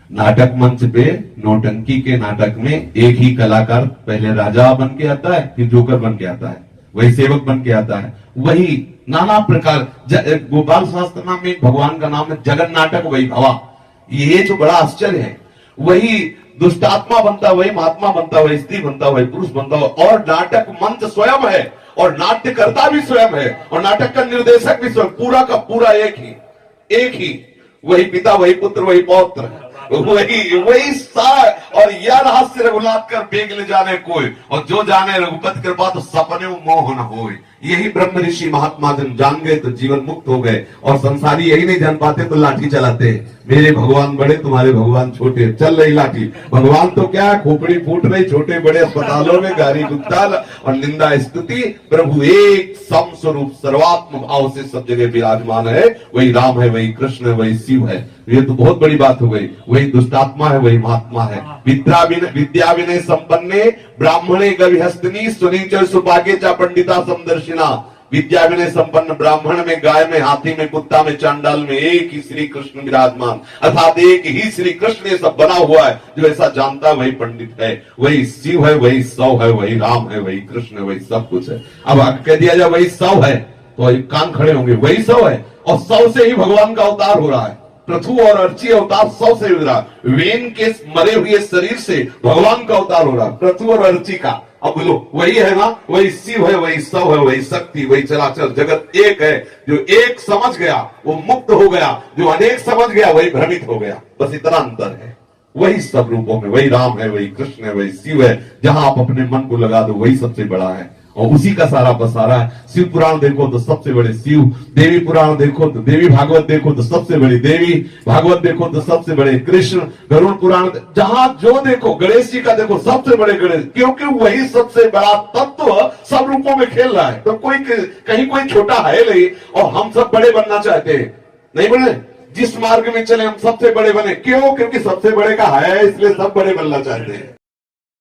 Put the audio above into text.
नाटक मंच पे नौटंकी के नाटक में एक ही कलाकार पहले राजा बन के आता है, फिर जोकर बन के आता है, वही सेवक बन के आता है, वही नाना प्रकार। गोपाल शास्त्र नाम में भगवान का नाम है जगन नाटक वही भवा। ये जो बड़ा आश्चर्य है, वही दुष्टात्मा बनता, वही महात्मा बनता, वही स्त्री बनता, वही पुरुष बनता, और नाटक मंच स्वयं है, और नाट्यकर्ता भी स्वयं है, और नाटक का निर्देशक भी स्वयं, पूरा का पूरा एक ही वही पिता, वही पुत्र, वही पौत्र, वही सार। और यह रहस्य रघुनाथ कर बेग ले जाने कोई, और जो जाने रघुपति कृपा तो सपने मोह न होए। यही ब्रह्म ऋषि महात्मा जन जान गए तो जीवन मुक्त हो गए, और संसारी यही नहीं जान पाते तो लाठी चलाते। मेरे भगवान बड़े, तुम्हारे भगवान छोटे, चल रही लाठी। भगवान तो क्या, खोपड़ी फूट रही, छोटे बड़े अस्पतालों में गारी गुत्ताल और निंदा स्तुति। प्रभु एक सम स्वरूप सर्वात्म भाव से सब जगह विराजमान है। वही राम है, वही कृष्ण है, वही शिव है। ये तो बहुत बड़ी बात हो गई। वही दुष्टात्मा है, वही महात्मा है। विद्या विनय संपन्ने ब्राह्मणे गविहस्तिनी सुनीच सुपाके चा पंडिता समदर्शिना। विद्या विनय संपन्न ब्राह्मण में, गाय में, हाथी में, कुत्ता में, चांडाल में एक ही श्री कृष्ण विराजमान, अर्थात एक ही श्री कृष्ण ये सब बना हुआ है। जो ऐसा जानता है वही पंडित है, वही शिव है, वही सौ है, वही राम है, वही कृष्ण है, वही सब कुछ है। अब कह दिया जाए वही सौ है तो कान खड़े होंगे, वही सौ है, और सौ से ही भगवान का अवतार हो रहा है। पृथु और अर्ची अवतार सौ से हो रहा है। वेन के मरे हुए शरीर से भगवान का अवतार हो रहा है, पृथु और अर्ची का। अब बोलो वही है ना, वही शिव है, वही सौ है, वही शक्ति, वही चराचर जगत एक है। जो एक समझ गया वो मुक्त हो गया, जो अनेक समझ गया वही भ्रमित हो गया। बस इतना अंतर है। वही सब रूपों में वही राम है, वही कृष्ण है, वही शिव है। जहां आप अपने मन को लगा दो वही सबसे बड़ा है, और उसी का सारा पसारा है। शिव पुराण देखो तो सबसे बड़े शिव, देवी पुराण देखो तो देवी, भागवत देखो तो सबसे बड़ी देवी, भागवत देखो तो सबसे बड़े कृष्ण, गरुड़ पुराण जहां जो देखो, गणेश जी का देखो सबसे बड़े गणेश, क्योंकि वही सबसे बड़ा तत्व सब रूपों में खेल रहा है। तो कोई कहीं कोई छोटा है नहीं, और हम सब बड़े बनना चाहते हैं, नहीं बने। जिस मार्ग में चले हम सबसे बड़े बने, क्यों? क्योंकि सबसे बड़े का है, इसलिए सब बड़े बनना चाहते हैं।